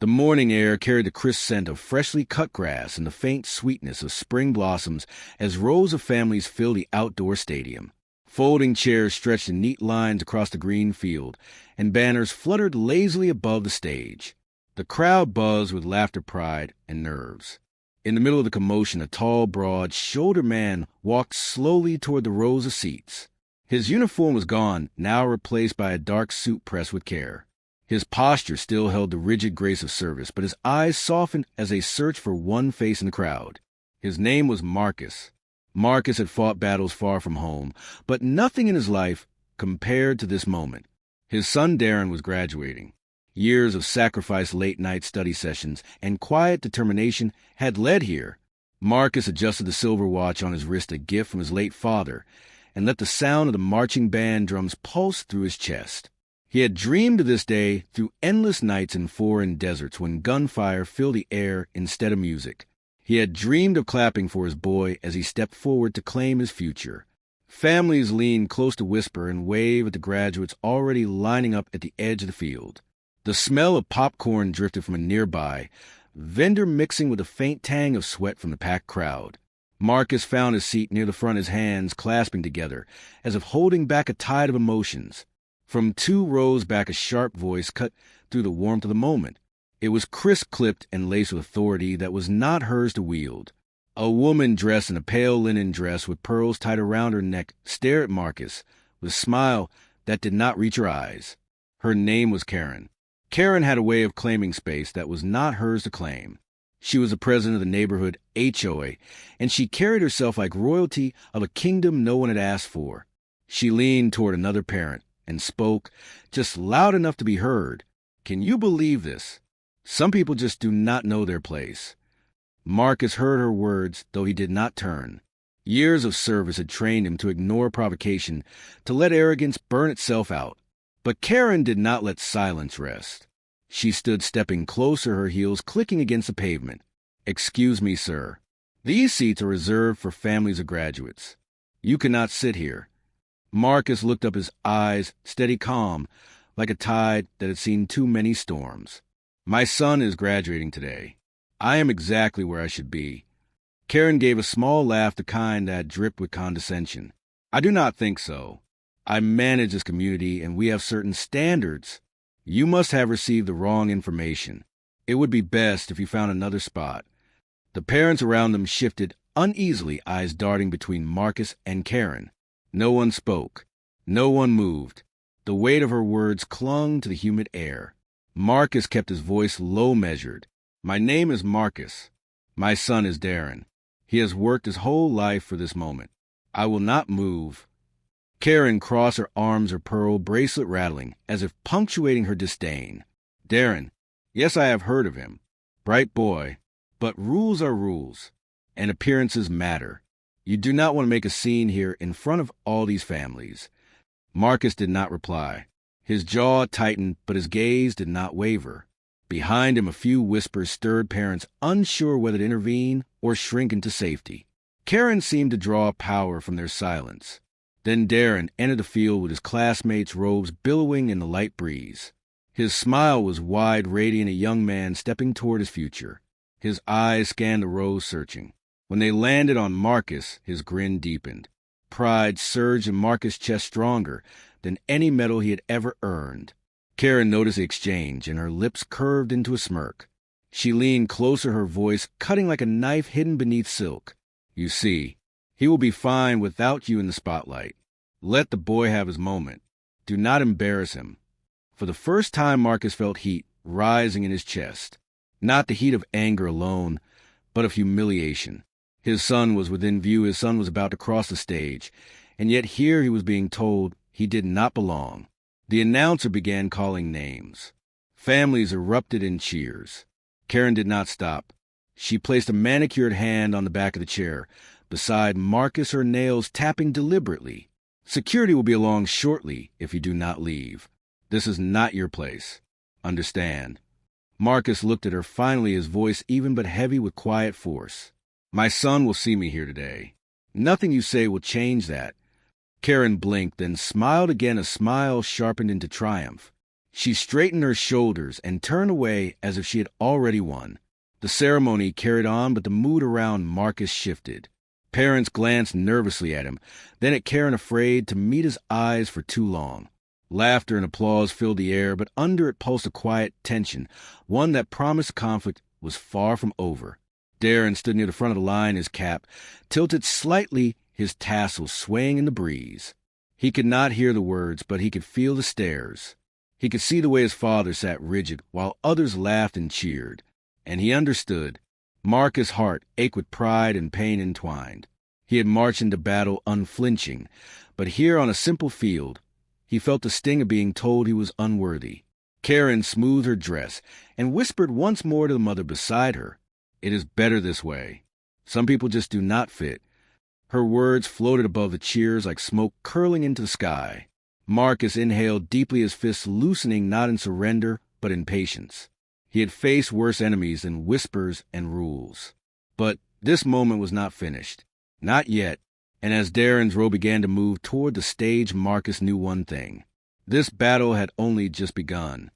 The morning air carried the crisp scent of freshly cut grass and the faint sweetness of spring blossoms as rows of families filled the outdoor stadium. Folding chairs stretched in neat lines across the green field, and banners fluttered lazily above the stage. The crowd buzzed with laughter, pride, and nerves. In the middle of the commotion, a tall, broad-shouldered man walked slowly toward the rows of seats. His uniform was gone, now replaced by a dark suit pressed with care. His posture still held the rigid grace of service, but his eyes softened as they searched for one face in the crowd. His name was Marcus. Marcus had fought battles far from home, but nothing in his life compared to this moment. His son Darren was graduating. Years of sacrificed late-night study sessions and quiet determination had led here. Marcus adjusted the silver watch on his wrist, a gift from his late father, and let the sound of the marching band drums pulse through his chest. He had dreamed of this day through endless nights in foreign deserts when gunfire filled the air instead of music. He had dreamed of clapping for his boy as he stepped forward to claim his future. Families leaned close to whisper and wave at the graduates already lining up at the edge of the field. The smell of popcorn drifted from a nearby vendor, mixing with a faint tang of sweat from the packed crowd. Marcus found his seat near the front, his hands clasping together, as if holding back a tide of emotions. From 2 rows back, a sharp voice cut through the warmth of the moment. It was crisp-clipped and laced with authority that was not hers to wield. A woman dressed in a pale linen dress with pearls tied around her neck stared at Marcus with a smile that did not reach her eyes. Her name was Kerren. Kerren had a way of claiming space that was not hers to claim. She was the president of the neighborhood HOA, and she carried herself like royalty of a kingdom no one had asked for. She leaned toward another parent and spoke, just loud enough to be heard. "Can you believe this? Some people just do not know their place." Marcus heard her words, though he did not turn. Years of service had trained him to ignore provocation, to let arrogance burn itself out. But Kerren did not let silence rest. She stood stepping closer, her heels clicking against the pavement. "Excuse me, sir. These seats are reserved for families of graduates. You cannot sit here." Marcus looked up, his eyes steady, calm, like a tide that had seen too many storms. "My son is graduating today. I am exactly where I should be." Kerren gave a small laugh, the kind that dripped with condescension. "I do not think so. I manage this community, and we have certain standards. You must have received the wrong information. It would be best if you found another spot." The parents around them shifted uneasily, eyes darting between Marcus and Kerren. No one spoke. No one moved. The weight of her words clung to the humid air. Marcus kept his voice low, measured. "My name is Marcus. My son is Darren. He has worked his whole life for this moment. I will not move." Kerren crossed her arms, her pearl bracelet rattling, as if punctuating her disdain. "Darren, yes, I have heard of him. Bright boy. But rules are rules, and appearances matter. You do not want to make a scene here in front of all these families." Marcus did not reply. His jaw tightened, but his gaze did not waver. Behind him, a few whispers stirred, parents unsure whether to intervene or shrink into safety. Kerren seemed to draw power from their silence. Then Darren entered the field with his classmates' robes billowing in the light breeze. His smile was wide, radiant, a young man stepping toward his future. His eyes scanned the rows, searching. When they landed on Marcus, his grin deepened. Pride surged in Marcus' chest, stronger than any medal he had ever earned. Kerren noticed the exchange, and her lips curved into a smirk. She leaned closer, her voice cutting like a knife hidden beneath silk. "You see, he will be fine without you in the spotlight. Let the boy have his moment. Do not embarrass him." For the first time, Marcus felt heat rising in his chest. Not the heat of anger alone, but of humiliation. His son was within view, his son was about to cross the stage, and yet here he was being told he did not belong. The announcer began calling names. Families erupted in cheers. Kerren did not stop. She placed a manicured hand on the back of the chair, beside Marcus, her nails tapping deliberately. "Security will be along shortly if you do not leave. This is not your place. Understand?" Marcus looked at her, finally, his voice even but heavy with quiet force. "My son will see me here today. Nothing you say will change that." Kerren blinked, then smiled again, a smile sharpened into triumph. She straightened her shoulders and turned away as if she had already won. The ceremony carried on, but the mood around Marcus shifted. Parents glanced nervously at him, then at Kerren, afraid to meet his eyes for too long. Laughter and applause filled the air, but under it pulsed a quiet tension, one that promised conflict was far from over. Darren stood near the front of the line, his cap tilted slightly, his tassels swaying in the breeze. He could not hear the words, but he could feel the stares. He could see the way his father sat rigid, while others laughed and cheered. And he understood. Marcus' heart ached with pride and pain entwined. He had marched into battle unflinching, but here on a simple field, he felt the sting of being told he was unworthy. Kerren smoothed her dress and whispered once more to the mother beside her, "It is better this way. Some people just do not fit." Her words floated above the cheers like smoke curling into the sky. Marcus inhaled deeply, his fists loosening not in surrender, but in patience. He had faced worse enemies than whispers and rules. But this moment was not finished. Not yet. And as Darren's row began to move toward the stage, Marcus knew one thing. This battle had only just begun.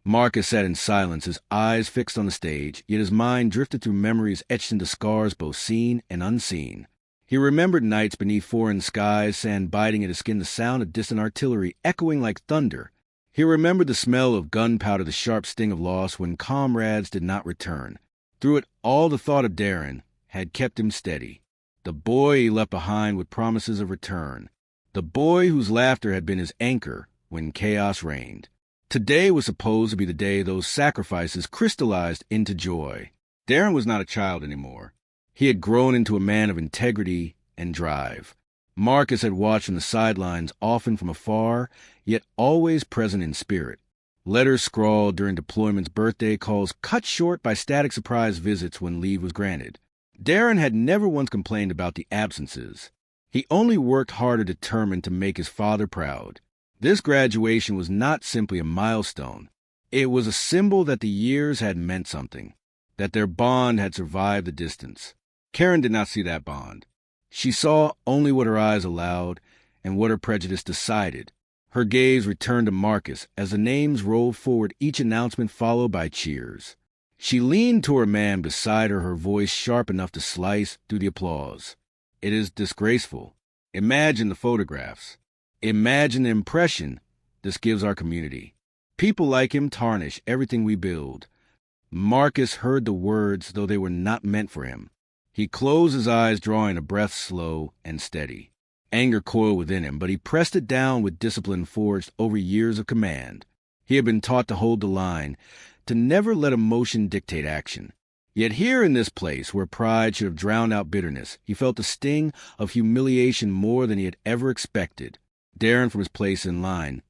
Marcus sat in silence, his eyes fixed on the stage, yet his mind drifted through memories etched into scars both seen and unseen. He remembered nights beneath foreign skies, sand biting at his skin, the sound of distant artillery echoing like thunder. He remembered the smell of gunpowder, the sharp sting of loss when comrades did not return. Through it all, the thought of Darren had kept him steady. The boy he left behind with promises of return. The boy whose laughter had been his anchor when chaos reigned. Today was supposed to be the day those sacrifices crystallized into joy. Darren was not a child anymore. He had grown into a man of integrity and drive. Marcus had watched from the sidelines, often from afar, yet always present in spirit. Letters scrawled during deployments, birthday calls cut short by static surprise visits when leave was granted. Darren had never once complained about the absences. He only worked harder, determined to make his father proud. This graduation was not simply a milestone. It was a symbol that the years had meant something, that their bond had survived the distance. Kerren did not see that bond. She saw only what her eyes allowed and what her prejudice decided. Her gaze returned to Marcus as the names rolled forward, each announcement followed by cheers. She leaned toward a man beside her, her voice sharp enough to slice through the applause. "It is disgraceful. Imagine the photographs. Imagine the impression this gives our community. People like him tarnish everything we build." Marcus heard the words, though they were not meant for him. He closed his eyes, drawing a breath slow and steady. Anger coiled within him, but he pressed it down with discipline forged over years of command. He had been taught to hold the line, to never let emotion dictate action. Yet here in this place, where pride should have drowned out bitterness, he felt the sting of humiliation more than he had ever expected. Darren, from his place in line,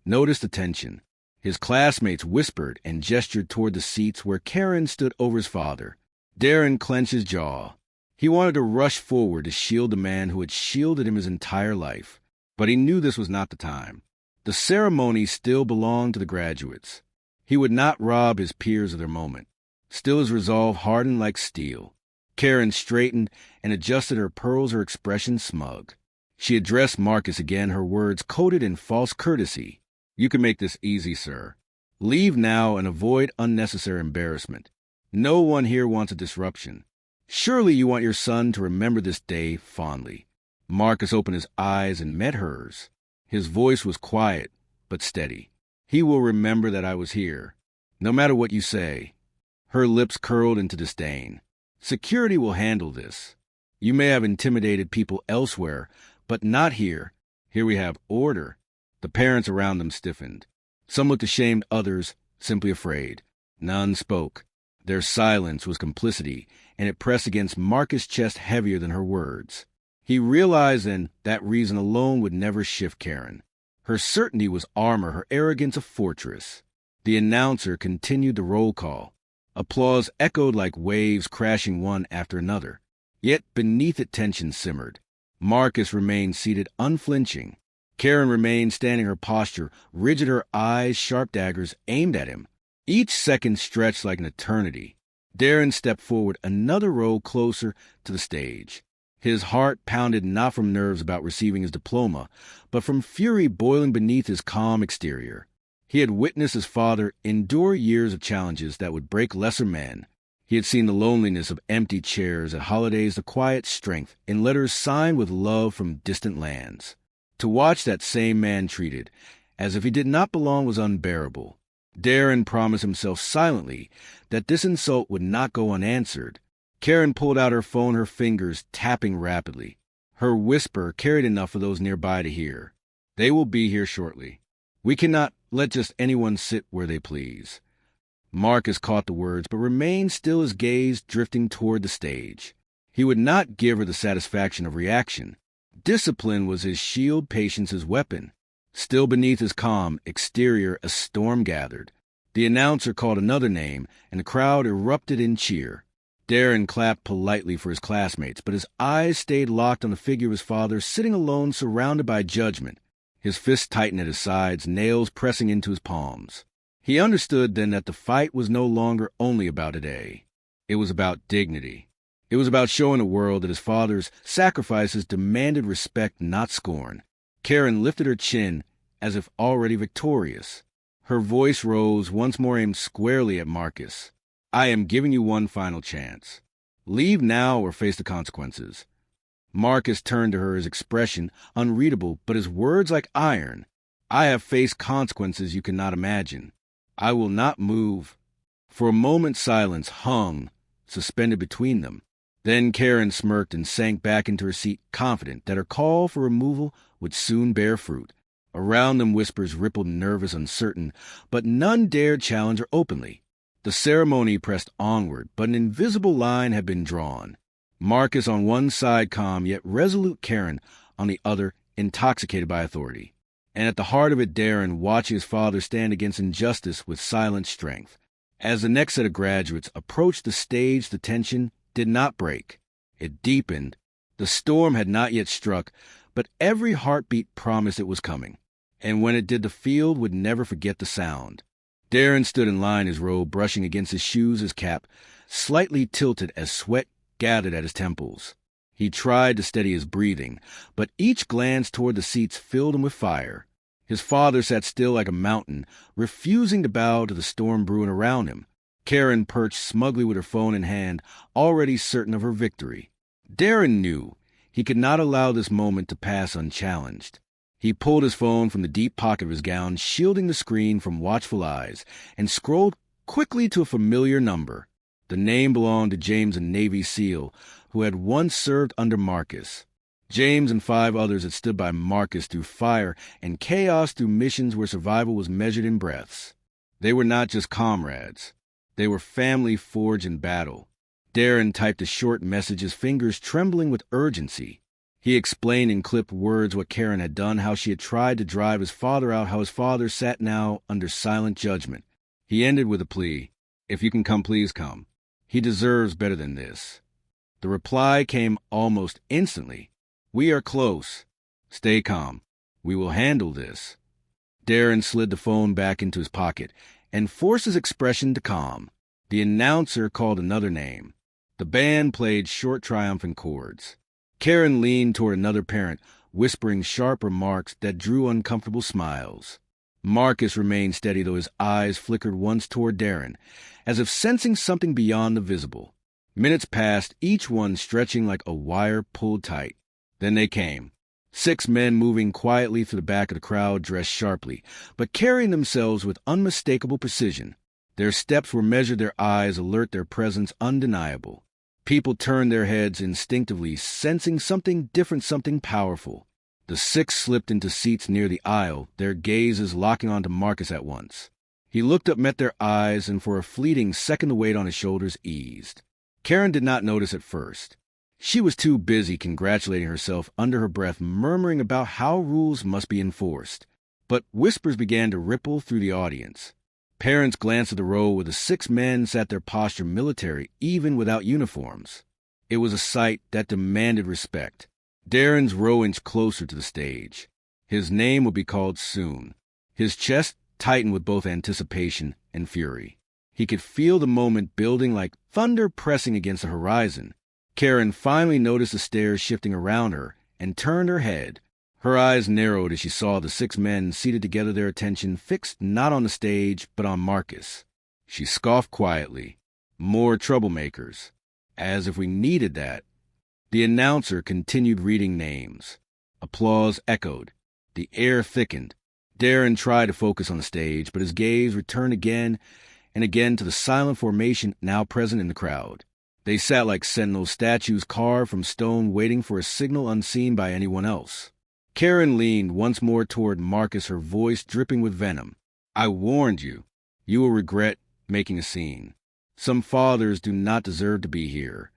noticed the tension. His classmates whispered and gestured toward the seats where Kerren stood over his father. Darren clenched his jaw. He wanted to rush forward to shield the man who had shielded him his entire life. But he knew this was not the time. The ceremony still belonged to the graduates. He would not rob his peers of their moment. Still, his resolve hardened like steel. Kerren straightened and adjusted her pearls, her expression smug. She addressed Marcus again, her words coated in false courtesy. "You can make this easy, sir. Leave now and avoid unnecessary embarrassment. No one here wants a disruption. Surely you want your son to remember this day fondly." Marcus opened his eyes and met hers. His voice was quiet, but steady. "He will remember that I was here, no matter what you say." Her lips curled into disdain. "Security will handle this. You may have intimidated people elsewhere, but not here. Here we have order." The parents around them stiffened. Some looked ashamed, others simply afraid. None spoke. Their silence was complicity, and it pressed against Marcus' chest heavier than her words. He realized then that reason alone would never shift Kerren. Her certainty was armor, her arrogance a fortress. The announcer continued the roll call. Applause echoed like waves crashing one after another. Yet beneath it tension simmered. Marcus remained seated unflinching. Kerren remained standing, her posture rigid, her eyes sharp daggers aimed at him. Each second stretched like an eternity. Darren stepped forward another row closer to the stage. His heart pounded not from nerves about receiving his diploma, but from fury boiling beneath his calm exterior. He had witnessed his father endure years of challenges that would break lesser men. He had seen the loneliness of empty chairs at holidays, the quiet strength in letters signed with love from distant lands. To watch that same man treated as if he did not belong was unbearable. Darren promised himself silently that this insult would not go unanswered. Kerren pulled out her phone, her fingers tapping rapidly. Her whisper carried enough for those nearby to hear. They will be here shortly. We cannot let just anyone sit where they please. Marcus caught the words, but remained still, his gaze drifting toward the stage. He would not give her the satisfaction of reaction. Discipline was his shield, patience his weapon. Still beneath his calm exterior, a storm gathered. The announcer called another name, and the crowd erupted in cheer. Darren clapped politely for his classmates, but his eyes stayed locked on the figure of his father, sitting alone, surrounded by judgment. His fists tightened at his sides, nails pressing into his palms. He understood then that the fight was no longer only about today. It was about dignity. It was about showing the world that his father's sacrifices demanded respect, not scorn. Kerren lifted her chin as if already victorious. Her voice rose, once more aimed squarely at Marcus. I am giving you one final chance. Leave now or face the consequences. Marcus turned to her, his expression unreadable, but his words like iron. I have faced consequences you cannot imagine. I will not move. For a moment silence hung, suspended between them. Then Kerren smirked and sank back into her seat, confident that her call for removal would soon bear fruit. Around them whispers rippled, nervous, uncertain, but none dared challenge her openly. The ceremony pressed onward, but an invisible line had been drawn. Marcus on one side calm, yet resolute, Kerren on the other intoxicated by authority. And at the heart of it Darren, watching his father stand against injustice with silent strength. As the next set of graduates approached the stage, the tension did not break. It deepened. The storm had not yet struck, but every heartbeat promised it was coming. And when it did, the field would never forget the sound. Darren stood in line, his robe brushing against his shoes, his cap slightly tilted as sweat gathered at his temples. He tried to steady his breathing, but each glance toward the seats filled him with fire. His father sat still like a mountain, refusing to bow to the storm brewing around him. Kerren perched smugly with her phone in hand, already certain of her victory. Darren knew he could not allow this moment to pass unchallenged. He pulled his phone from the deep pocket of his gown, shielding the screen from watchful eyes, and scrolled quickly to a familiar number. The name belonged to James, a Navy SEAL, who had once served under Marcus. James and 5 others had stood by Marcus through fire and chaos, through missions where survival was measured in breaths. They were not just comrades. They were family forged in battle. Darren typed a short message, his fingers trembling with urgency. He explained in clipped words what Kerren had done, how she had tried to drive his father out, how his father sat now under silent judgment. He ended with a plea. If you can come, please come. He deserves better than this. The reply came almost instantly. We are close. Stay calm. We will handle this. Darren slid the phone back into his pocket and forced his expression to calm. The announcer called another name. The band played short, triumphant chords. Kerren leaned toward another parent, whispering sharp remarks that drew uncomfortable smiles. Marcus remained steady, though his eyes flickered once toward Darren, as if sensing something beyond the visible. Minutes passed, each one stretching like a wire pulled tight. Then they came. 6 men moving quietly through the back of the crowd, dressed sharply, but carrying themselves with unmistakable precision. Their steps were measured, their eyes alert, their presence undeniable. People turned their heads instinctively, sensing something different, something powerful. The 6 slipped into seats near the aisle, their gazes locking onto Marcus at once. He looked up, met their eyes, and for a fleeting second the weight on his shoulders eased. Kerren did not notice at first. She was too busy congratulating herself under her breath, murmuring about how rules must be enforced. But whispers began to ripple through the audience. Parents glanced at the row where the 6 men sat, their posture military, even without uniforms. It was a sight that demanded respect. Darren's row inched closer to the stage. His name would be called soon. His chest tightened with both anticipation and fury. He could feel the moment building like thunder pressing against the horizon. Kerren finally noticed the stares shifting around her and turned her head. Her eyes narrowed as she saw the 6 men seated together, their attention fixed not on the stage, but on Marcus. She scoffed quietly. More troublemakers. As if we needed that. The announcer continued reading names. Applause echoed. The air thickened. Darren tried to focus on the stage, but his gaze returned again and again to the silent formation now present in the crowd. They sat like sentinel statues carved from stone, waiting for a signal unseen by anyone else. Kerren leaned once more toward Marcus, her voice dripping with venom. I warned you. You will regret making a scene. Some fathers do not deserve to be here.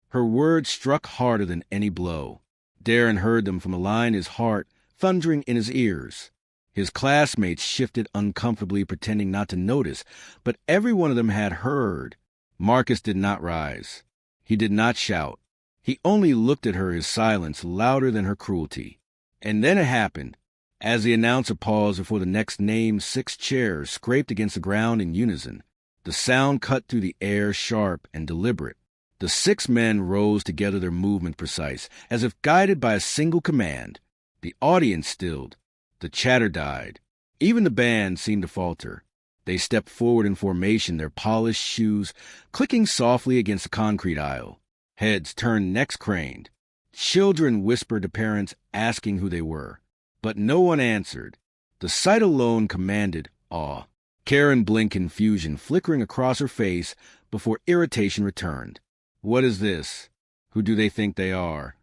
Her words struck harder than any blow. Darren heard them from a line, his heart thundering in his ears. His classmates shifted uncomfortably, pretending not to notice, but every one of them had heard. Marcus did not rise. He did not shout. He only looked at her, his silence louder than her cruelty. And then it happened. As the announcer paused before the next name, 6 chairs scraped against the ground in unison. The sound cut through the air, sharp and deliberate. The 6 men rose together, their movement precise, as if guided by a single command. The audience stilled. The chatter died. Even the band seemed to falter. They stepped forward in formation, their polished shoes clicking softly against the concrete aisle. Heads turned, necks craned. Children whispered to parents, asking who they were. But no one answered. The sight alone commanded awe. Kerren blinked, confusion flickering across her face before irritation returned. What is this? Who do they think they are?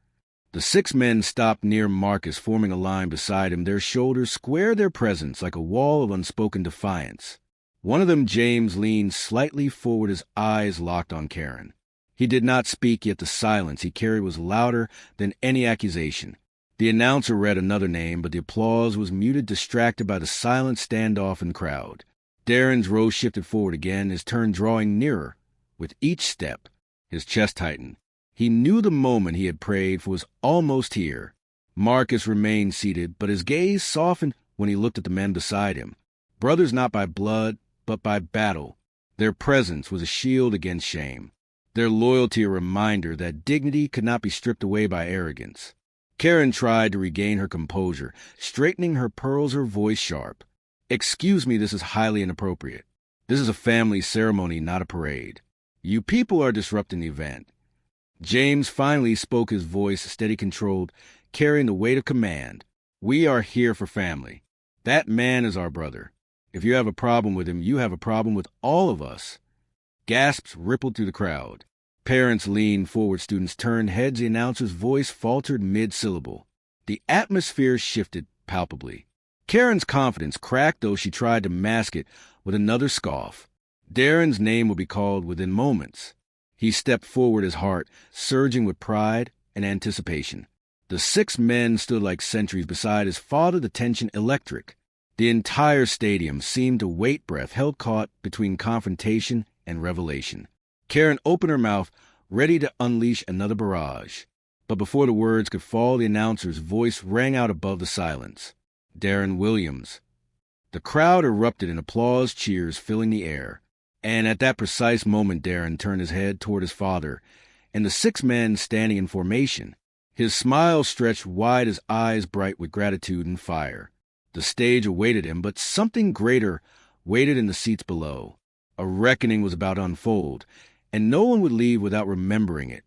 The 6 men stopped near Marcus, forming a line beside him, their shoulders square, their presence like a wall of unspoken defiance. One of them, James, leaned slightly forward, his eyes locked on Kerren. He did not speak, yet the silence he carried was louder than any accusation. The announcer read another name, but the applause was muted, distracted by the silent standoff in the crowd. Darren's row shifted forward again, his turn drawing nearer. With each step, his chest tightened. He knew the moment he had prayed for was almost here. Marcus remained seated, but his gaze softened when he looked at the men beside him. Brothers not by blood, but by battle. Their presence was a shield against shame. Their loyalty a reminder that dignity could not be stripped away by arrogance. Kerren tried to regain her composure, straightening her pearls, her voice sharp. Excuse me, this is highly inappropriate. This is a family ceremony, not a parade. You people are disrupting the event. James finally spoke, his voice steady, controlled, carrying the weight of command. We are here for family. That man is our brother. If you have a problem with him, you have a problem with all of us. Gasps rippled through the crowd. Parents leaned forward, students turned heads, the announcer's voice faltered mid-syllable. The atmosphere shifted palpably. Kerren's confidence cracked, though she tried to mask it with another scoff. Darren's name would be called within moments. He stepped forward, his heart surging with pride and anticipation. The 6 men stood like sentries beside his father, the tension electric. The entire stadium seemed to wait, breath held caught between confrontation and revelation. Kerren opened her mouth, ready to unleash another barrage. But before the words could fall, the announcer's voice rang out above the silence. Darren Williams. The crowd erupted in applause, cheers filling the air. And at that precise moment, Darren turned his head toward his father and the 6 men standing in formation. His smile stretched wide, his eyes bright with gratitude and fire. The stage awaited him, but something greater waited in the seats below. A reckoning was about to unfold, and no one would leave without remembering it.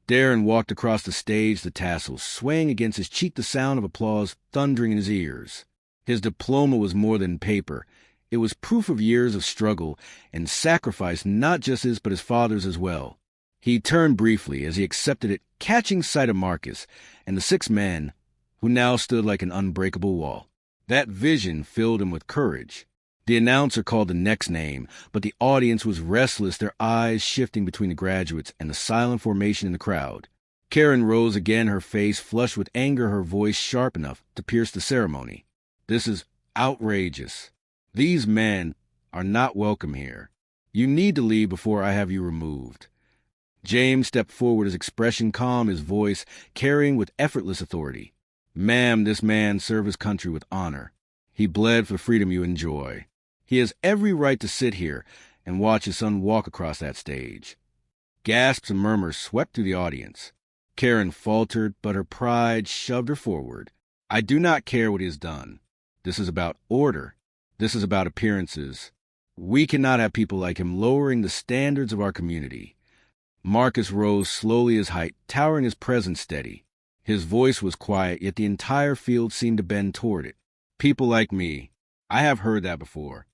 Darren walked across the stage, the tassels swaying against his cheek, the sound of applause thundering in his ears. His diploma was more than paper. It was proof of years of struggle and sacrifice, not just his but his father's as well. He turned briefly as he accepted it, catching sight of Marcus and the 6 men, who now stood like an unbreakable wall. That vision filled him with courage. The announcer called the next name, but the audience was restless, their eyes shifting between the graduates and the silent formation in the crowd. Kerren rose again, her face flushed with anger, her voice sharp enough to pierce the ceremony. This is outrageous. These men are not welcome here. You need to leave before I have you removed. James stepped forward, his expression calm, his voice carrying with effortless authority. Ma'am, this man served his country with honor. He bled for the freedom you enjoy. He has every right to sit here and watch his son walk across that stage. Gasps and murmurs swept through the audience. Kerren faltered, but her pride shoved her forward. I do not care what he has done. This is about order. This is about appearances. We cannot have people like him lowering the standards of our community. Marcus rose slowly his height, towering his presence steady. His voice was quiet, yet the entire field seemed to bend toward it. People like me. I have heard that before.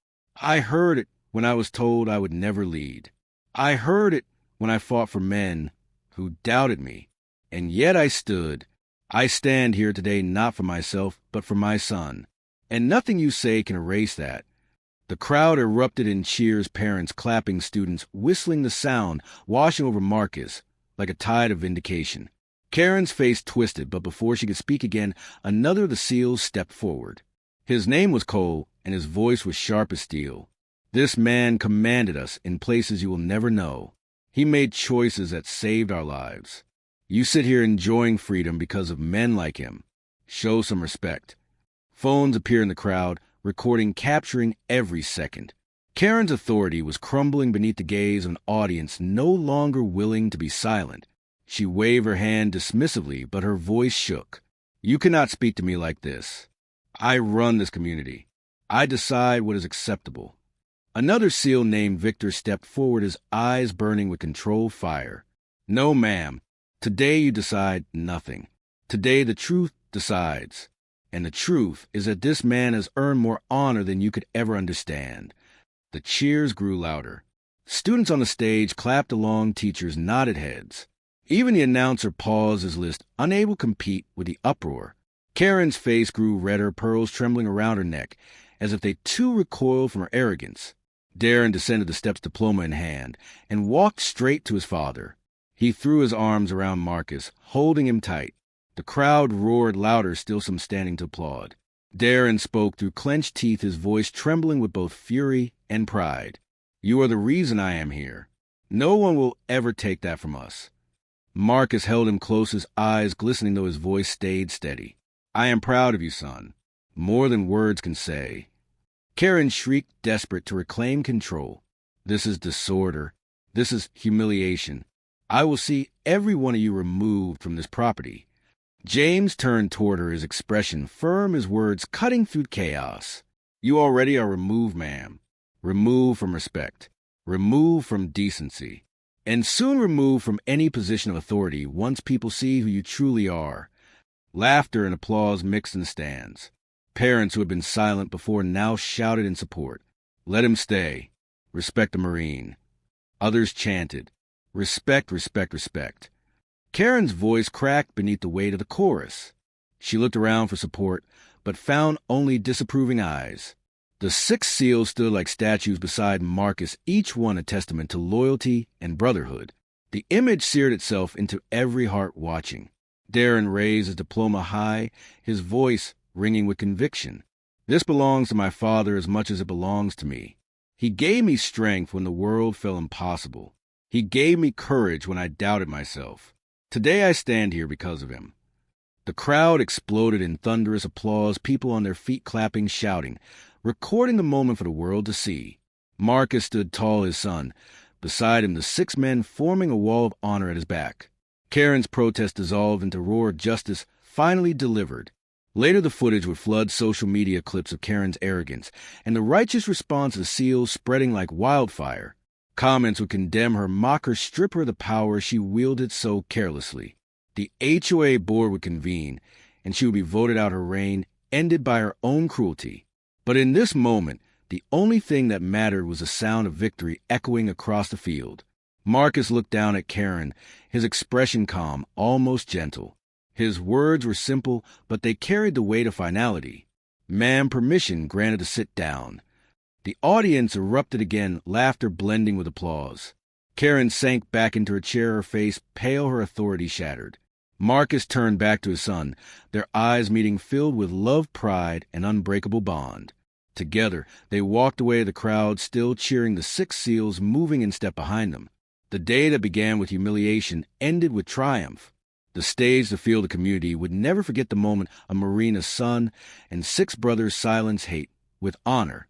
I heard it when I was told I would never lead. I heard it when I fought for men who doubted me. And yet I stood. I stand here today not for myself, but for my son. And nothing you say can erase that. The crowd erupted in cheers, parents clapping, students whistling, the sound washing over Marcus like a tide of vindication. Kerren's face twisted, but before she could speak again, another of the SEALs stepped forward. His name was Cole, and his voice was sharp as steel. This man commanded us in places you will never know. He made choices that saved our lives. You sit here enjoying freedom because of men like him. Show some respect. Phones appear in the crowd, recording, capturing every second. Kerren's authority was crumbling beneath the gaze of an audience no longer willing to be silent. She waved her hand dismissively, but her voice shook. You cannot speak to me like this. I run this community. I decide what is acceptable. Another SEAL named Victor stepped forward, his eyes burning with controlled fire. No, ma'am. Today you decide nothing. Today the truth decides. And the truth is that this man has earned more honor than you could ever understand. The cheers grew louder. Students on the stage clapped along, teachers nodded heads. Even the announcer paused his list, unable to compete with the uproar. Kerren's face grew redder, pearls trembling around her neck, as if they too recoiled from her arrogance. Darren descended the steps, diploma in hand, and walked straight to his father. He threw his arms around Marcus, holding him tight. The crowd roared louder, still some standing to applaud. Darren spoke through clenched teeth, his voice trembling with both fury and pride. You are the reason I am here. No one will ever take that from us. Marcus held him close, his eyes glistening though his voice stayed steady. I am proud of you, son. More than words can say. Kerren shrieked, desperate to reclaim control. This is disorder. This is humiliation. I will see every one of you removed from this property. James turned toward her, his expression firm, his words cutting through chaos. You already are removed, ma'am. Removed from respect. Removed from decency. And soon removed from any position of authority once people see who you truly are. Laughter and applause mixed in the stands. Parents who had been silent before now shouted in support. Let him stay. Respect the Marine. Others chanted. Respect, respect, respect. Kerren's voice cracked beneath the weight of the chorus. She looked around for support, but found only disapproving eyes. The 6 SEALs stood like statues beside Marcus, each one a testament to loyalty and brotherhood. The image seared itself into every heart watching. Darren raised his diploma high, his voice ringing with conviction. This belongs to my father as much as it belongs to me. He gave me strength when the world felt impossible. He gave me courage when I doubted myself. Today I stand here because of him. The crowd exploded in thunderous applause, people on their feet clapping, shouting, recording the moment for the world to see. Marcus stood tall, his son. Beside him, the 6 men forming a wall of honor at his back. Kerren's protest dissolved into roar of justice, finally delivered. Later the footage would flood social media, clips of Kerren's arrogance, and the righteous response of the SEALs spreading like wildfire. Comments would condemn her, mock her, strip her of the power she wielded so carelessly. The HOA board would convene, and she would be voted out, her reign ended by her own cruelty. But in this moment, the only thing that mattered was the sound of victory echoing across the field. Marcus looked down at Kerren, his expression calm, almost gentle. His words were simple, but they carried the weight of finality. Ma'am, permission granted to sit down. The audience erupted again, laughter blending with applause. Kerren sank back into her chair, her face pale, her authority shattered. Marcus turned back to his son, their eyes meeting, filled with love, pride, and unbreakable bond. Together, they walked away, the crowd still cheering, the 6 SEALs moving in step behind them. The day that began with humiliation ended with triumph. The stage, the field, the community would never forget the moment a Marina's son and 6 brothers silence hate with honor.